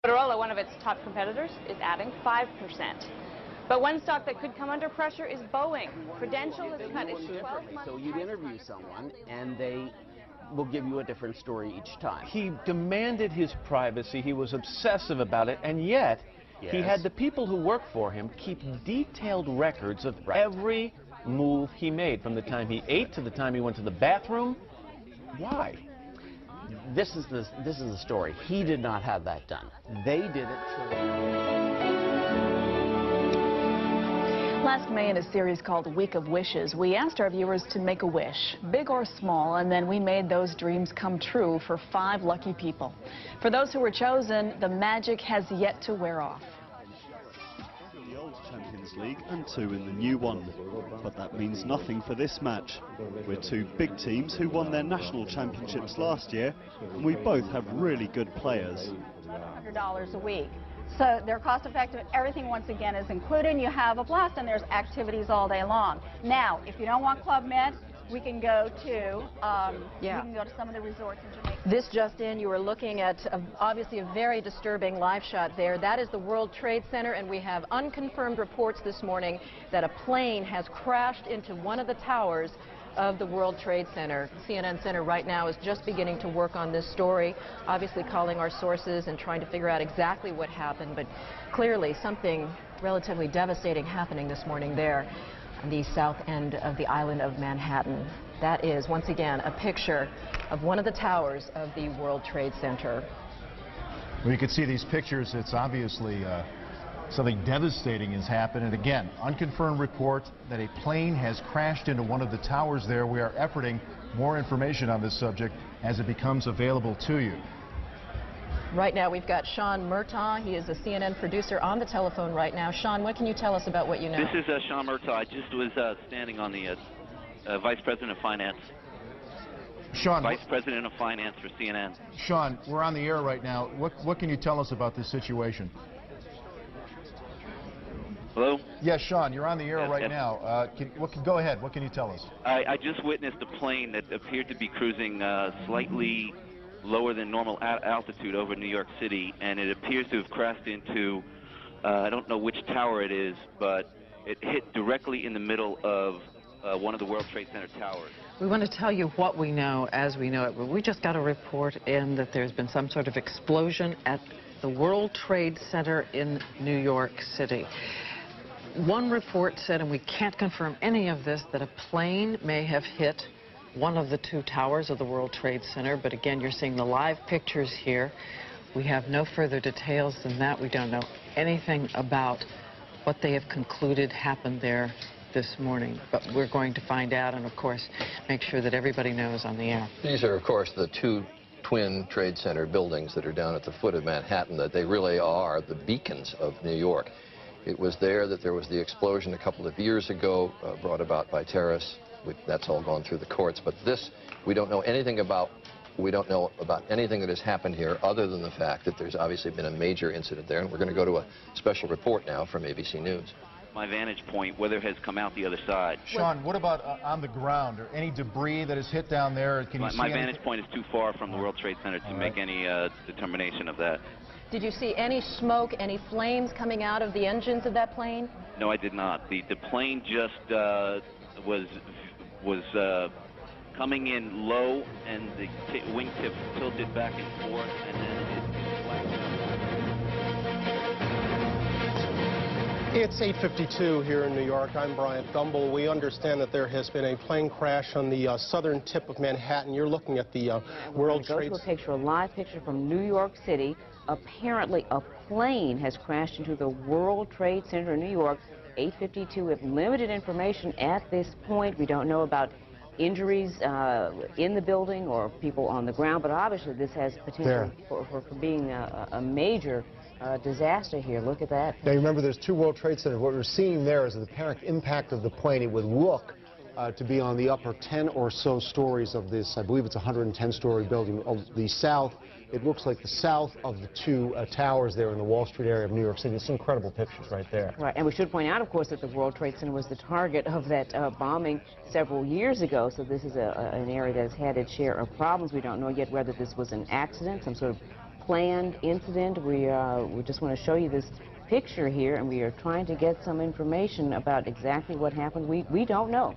Motorola, one of its top competitors, is adding 5%. But one stock that could come under pressure is Boeing. Prudential has cut its 12-month... So you interview someone, and they will give you a different story each time. He demanded his privacy. He was obsessive about it, and yet he had the people who work for him keep detailed records of every move he made, from the time he ate to the time he went to the bathroom. Why? This is the story. He did not have that done. They did it. Last May, in a series called Week of Wishes, we asked our viewers to make a wish, big or small, and then we made those dreams come true for 5 lucky people. For those who were chosen, the magic has yet to wear off. The old Champions League and 2 in the new one. But that means nothing for this match. We're 2 big teams who won their national championships last year, and we both have really good players. $100 a week. So they're cost effective. Everything, once again, is included. You have a blast, and there's activities all day long. Now, if you don't want Club Med, we can go to some of the resorts in Jamaica. This just in, you were looking at obviously a very disturbing live shot there. That is the World Trade Center, and we have unconfirmed reports this morning that a plane has crashed into one of the towers of the World Trade Center. CNN Center right now is just beginning to work on this story, obviously calling our sources and trying to figure out exactly what happened, but clearly something relatively devastating happening this morning there on the south end of the island of Manhattan. That is, once again, a picture of one of the towers of the World Trade Center. Well, you can see these pictures. It's obviously something devastating has happened. And again, unconfirmed report that a plane has crashed into one of the towers there. We are efforting more information on this subject as it becomes available to you. Right now we've got Sean Murtaugh. He is a CNN producer on the telephone right now. Sean, what can you tell us about what you know? This is Sean Murtaugh. I just was standing on the Vice President of Finance. Sean, Vice President of Finance for CNN. Sean, we're on the air right now. What can you tell us about this situation? Hello? Yes, Sean, you're on the air right now. Go ahead. What can you tell us? I just witnessed a plane that appeared to be cruising slightly lower than normal altitude over New York City, and it appears to have crashed into, I don't know which tower it is, but it hit directly in the middle of one of the World Trade Center towers. We want to tell you what we know as we know it. We just got a report in that there's been some sort of explosion at the World Trade Center in New York City. One report said, and we can't confirm any of this, that a plane may have hit one of the 2 towers of the World Trade Center. But again, you're seeing the live pictures here. We have no further details than that. We don't know anything about what they have concluded happened there this morning. But we're going to find out and, of course, make sure that everybody knows on the air. These are, of course, the 2 twin Trade Center buildings that are down at the foot of Manhattan, that they really are the beacons of New York. It was there that there was the explosion a couple of years ago brought about by terrorists. That's all gone through the courts. But this, we don't know anything about. We don't know about anything that has happened here other than the fact that there's obviously been a major incident there. And we're going to go to a special report now from ABC News. My vantage point, weather has come out the other side. Sean, what about on the ground? Or any debris that has hit down there? Can you see my vantage point is too far from the World Trade Center to make any determination of that. Did you see any smoke, any flames coming out of the engines of that plane? No, I did not. The plane just was coming in low, and the wingtips tilted back and forth, and then it flapped. It's 8:52 here in New York. I'm Bryant Gumbel. We understand that there has been a plane crash on the southern tip of Manhattan. You're looking at the World Trade Center. A live picture from New York City. Apparently, a plane has crashed into the World Trade Center in New York. 8:52. We have limited information at this point. We don't know about injuries in the building or people on the ground, but obviously this has potential for being a major disaster here. Look at that. Now, you remember there's 2 World Trade Centers. What we're seeing there is the apparent impact of the plane. It would look to be on the upper 10 or so stories of this. I believe it's a 110-story building. Of the south, it looks like the south of the 2 towers there in the Wall Street area of New York City. It's incredible pictures right there. Right, and we should point out, of course, that the World Trade Center was the target of that bombing several years ago, so this is an area that has had its share of problems. We don't know yet whether this was an accident, some sort of planned incident. We just want to show you this picture here, and we are trying to get some information about exactly what happened. We don't know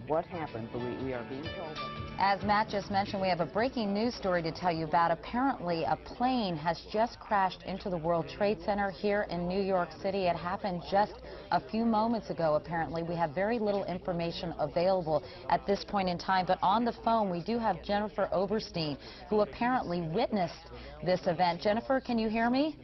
what happened, but we are being told. As Matt just mentioned, we have a breaking news story to tell you about. Apparently, a plane has just crashed into the World Trade Center here in New York City. It happened just a few moments ago, apparently. We have very little information available at this point in time, but on the phone, we do have Jennifer Oberstein, who apparently witnessed this event. Jennifer, can you hear me?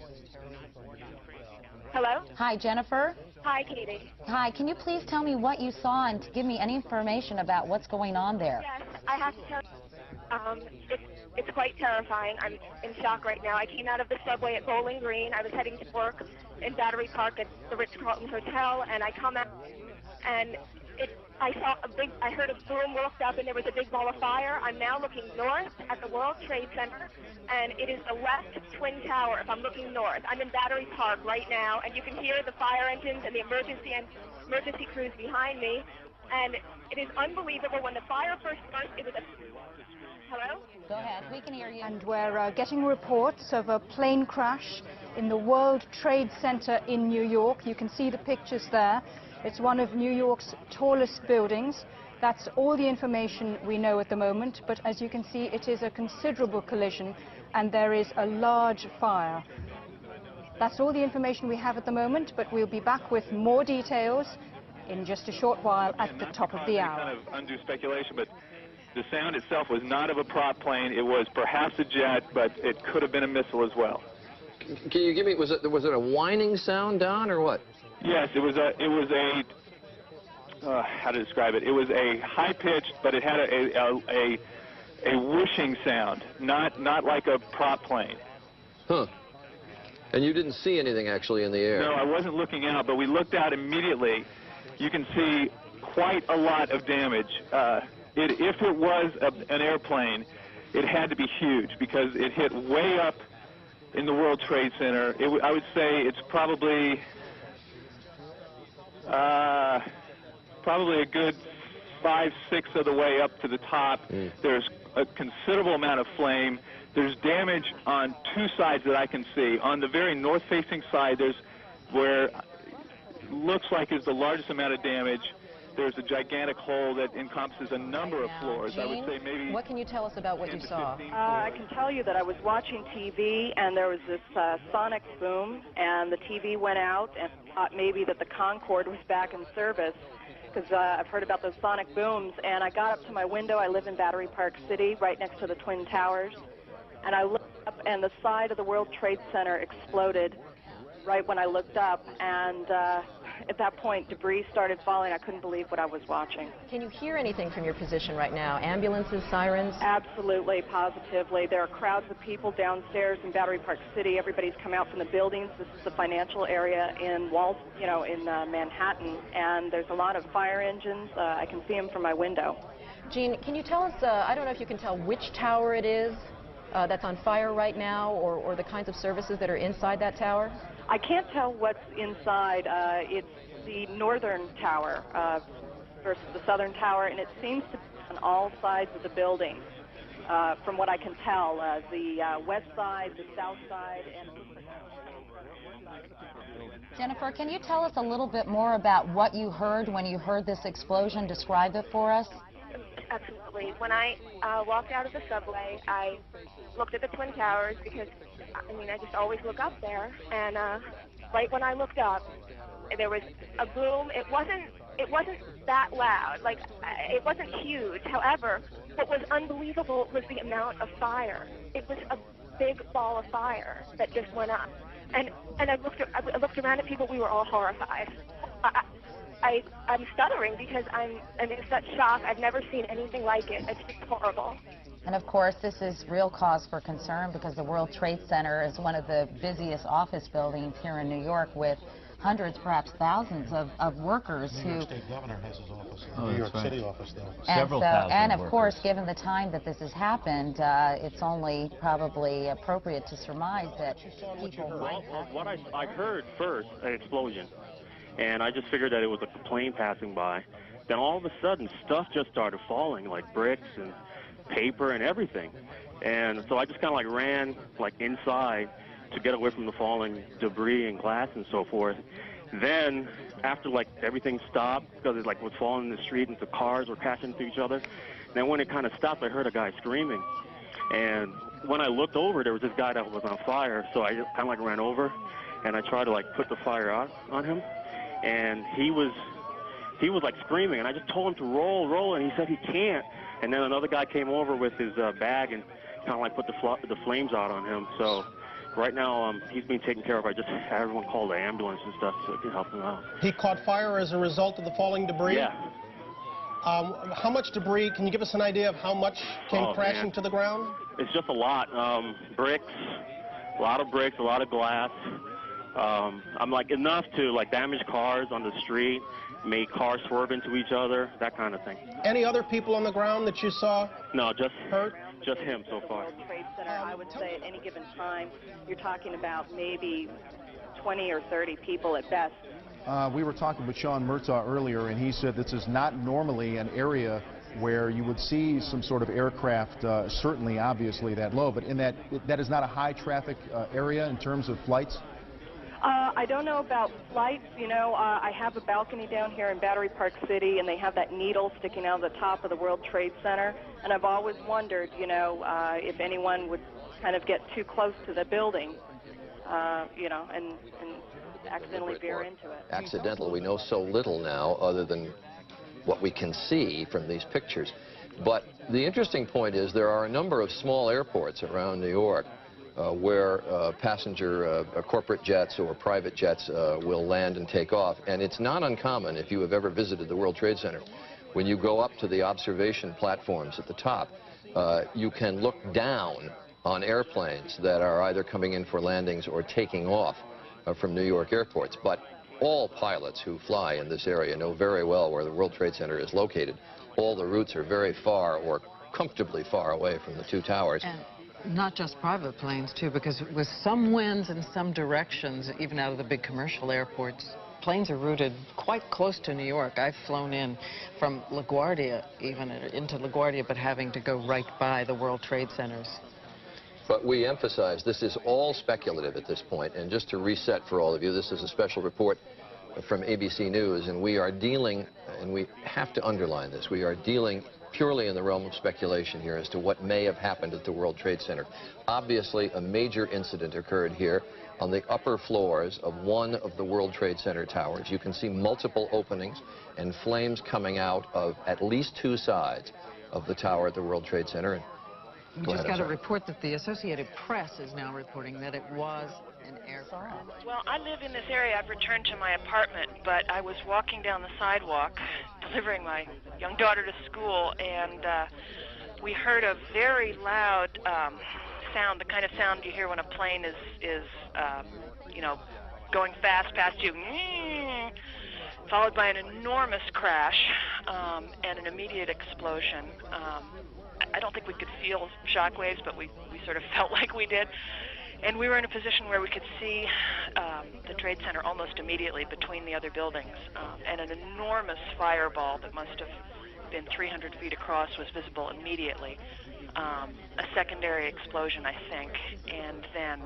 Hello? Hi, Jennifer. Hi, Katie. Hi, can you please tell me what you saw and give me any information about what's going on there? Yes, I have to tell you, it's quite terrifying. I'm in shock right now. I came out of the subway at Bowling Green. I was heading to work in Battery Park at the Ritz-Carlton Hotel, and I come out, and I heard a boom, looked up, and there was a big ball of fire. I'm now looking north at the World Trade Center, and it is the left Twin Tower if I'm looking north. I'm in Battery Park right now, and you can hear the fire engines and the emergency crews behind me, and it is unbelievable. When the fire first started, it was a... Hello? Go ahead, we can hear you. And we're getting reports of a plane crash in the World Trade Center in New York. You can see the pictures there. It's one of New York's tallest buildings. That's all the information we know at the moment, but as you can see, it is a considerable collision and there is a large fire. That's all the information we have at the moment, but we'll be back with more details in just a short while at the top of the hour. Kind of undue speculation, but the sound itself was not of a prop plane. It was perhaps a jet, but it could have been a missile as well. Can you give me, was it a whining sound, Don, or what? Yes, it was a how to describe it? It was a high-pitched, but it had a whooshing sound, not like a prop plane. Huh. And you didn't see anything actually in the air? No, I wasn't looking out, but we looked out immediately. You can see quite a lot of damage. If it was an airplane, it had to be huge because it hit way up in the World Trade Center. I would say it's probably a good 5-6 of the way up to the top. There's a considerable amount of flame. There's damage on two sides that I can see. On the very north-facing side, there's where looks like is the largest amount of damage. There's a gigantic hole that encompasses a number of floors. Jean, I would say maybe... What can you tell us about what you saw? I can tell you that I was watching TV, and there was this sonic boom, and the TV went out, and thought maybe that the Concorde was back in service, because I've heard about those sonic booms, and I got up to my window. I live in Battery Park City, right next to the Twin Towers, and I looked up, and the side of the World Trade Center exploded right when I looked up, and at that point, debris started falling. I couldn't believe what I was watching. Can you hear anything from your position right now? Ambulances, sirens? Absolutely, positively. There are crowds of people downstairs in Battery Park City. Everybody's come out from the buildings. This is the financial area in Manhattan, and there's a lot of fire engines. I can see them from my window. Jean, can you tell us, I don't know if you can tell which tower it is that's on fire right now, or the kinds of services that are inside that tower? I can't tell what's inside. It's the northern tower versus the southern tower, and it seems to be on all sides of the building, from what I can tell. The west side, the south side, and... Jennifer, can you tell us a little bit more about what you heard when you heard this explosion? Describe it for us. Absolutely. When I walked out of the subway, I looked at the Twin Towers because, I just always look up there. And right when I looked up, there was a boom. It wasn't that loud. It wasn't huge. However, what was unbelievable was the amount of fire. It was a big ball of fire that just went up. And I looked around at people. We were all horrified. I'm stuttering because I'm in such shock. I've never seen anything like it. It's just horrible. And of course, this is real cause for concern because the World Trade Center is one of the busiest office buildings here in New York with hundreds, perhaps thousands of workers who... The New York State Governor has his office, the New York City office there. And of course, given the time that this has happened, it's only probably appropriate to surmise that people might have... What I heard first, an explosion. And I just figured that it was a plane passing by. Then all of a sudden, stuff just started falling, like bricks and paper and everything. And so I just kind of like ran like inside to get away from the falling debris and glass and so forth. Then after like everything stopped, because it like was falling in the street and the cars were crashing into each other, then when it kind of stopped, I heard a guy screaming. And when I looked over, there was this guy that was on fire, so I just kind of like ran over and I tried to like put the fire out on him. And he was like screaming, and I just told him to roll, and he said he can't. And then another guy came over with his bag and kind of like put the flames out on him. So right now he's being taken care of. I just had everyone call the ambulance and stuff so it can help him out. He caught fire as a result of the falling debris? Yeah. How much debris, can you give us an idea of how much came crashing to the ground? It's just a lot. Bricks, a lot of bricks, a lot of glass. I'm like enough to like damage cars on the street, make cars swerve into each other, that kind of thing. Any other people on the ground that you saw? No, just hurt? Just him so far. World Trade Center, I would say at any given time, you're talking about maybe 20 or 30 people at best. We were talking with Sean Murtaugh earlier, and he said this is not normally an area where you would see some sort of aircraft, certainly, obviously, that low, but in that is not a high-traffic area in terms of flights? I don't know about flights. You know, I have a balcony down here in Battery Park City, and they have that needle sticking out of the top of the World Trade Center. And I've always wondered, you know, if anyone would kind of get too close to the building, you know, and accidentally veer into it. Accidental. We know so little now other than what we can see from these pictures. But the interesting point is there are a number of small airports around New York where passenger corporate jets or private jets will land and take off. And it's not uncommon, if you have ever visited the World Trade Center, when you go up to the observation platforms at the top, you can look down on airplanes that are either coming in for landings or taking off from New York airports. But all pilots who fly in this area know very well where the World Trade Center is located. All the routes are very far or comfortably far away from the two towers. And not just private planes, too, because with some winds in some directions, even out of the big commercial airports, planes are routed quite close to New York. I've flown in from LaGuardia, even into LaGuardia, but having to go right by the World Trade Centers. But we emphasize this is all speculative at this point. And just to reset for all of you, this is a special report from ABC News, and we are dealing, and we have to underline this, we are dealing purely in the realm of speculation here as to what may have happened at the World Trade Center. Obviously, a major incident occurred here on the upper floors of one of the World Trade Center towers. You can see multiple openings and flames coming out of at least two sides of the tower at the World Trade Center. We just got a report that the Associated Press is now reporting that it was an aircraft. Well, I live in this area. I've returned to my apartment, but I was walking down the sidewalk delivering my young daughter to school, and we heard a very loud sound, the kind of sound you hear when a plane is you know, going fast past you, followed by an enormous crash and an immediate explosion. I don't think we could feel shock waves, but we sort of felt like we did. And we were in a position where we could see the Trade Center almost immediately between the other buildings. And an enormous fireball that must have been 300 feet across was visible immediately. A secondary explosion, I think, and then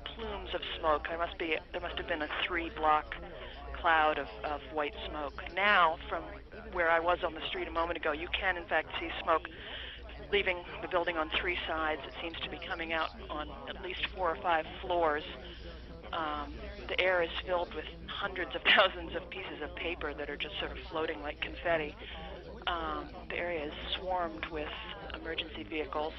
plumes of smoke. There must have been a 3-block cloud of white smoke. Now, from where I was on the street a moment ago, you can, in fact, see smoke leaving the building on 3 sides. It seems to be coming out on at least 4 or 5 floors. The air is filled with hundreds of thousands of pieces of paper that are just sort of floating like confetti. The area is swarmed with emergency vehicles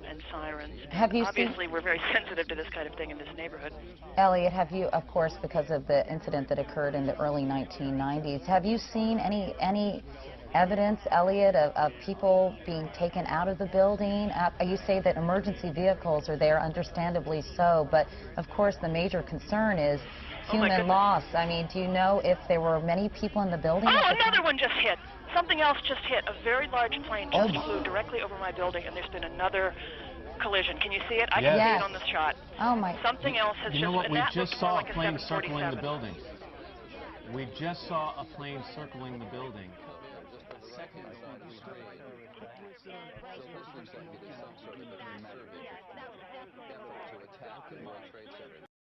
and sirens. Obviously, we're very sensitive to this kind of thing in this neighborhood. Elliot, have you, of course, because of the incident that occurred in the early 1990s, have you seen any evidence, Elliot, of people being taken out of the building? You say that emergency vehicles are there, understandably so, but of course the major concern is human loss. I mean, do you know if there were many people in the building? Oh, another one just hit. Something else just hit. A very large plane just flew directly over my building, and there's been another collision. Can you see it? I can see it on the shot. Oh my! Something else has just. You know what? We just just saw like a plane circling the building. We just saw a plane circling the building. the World Trade Center.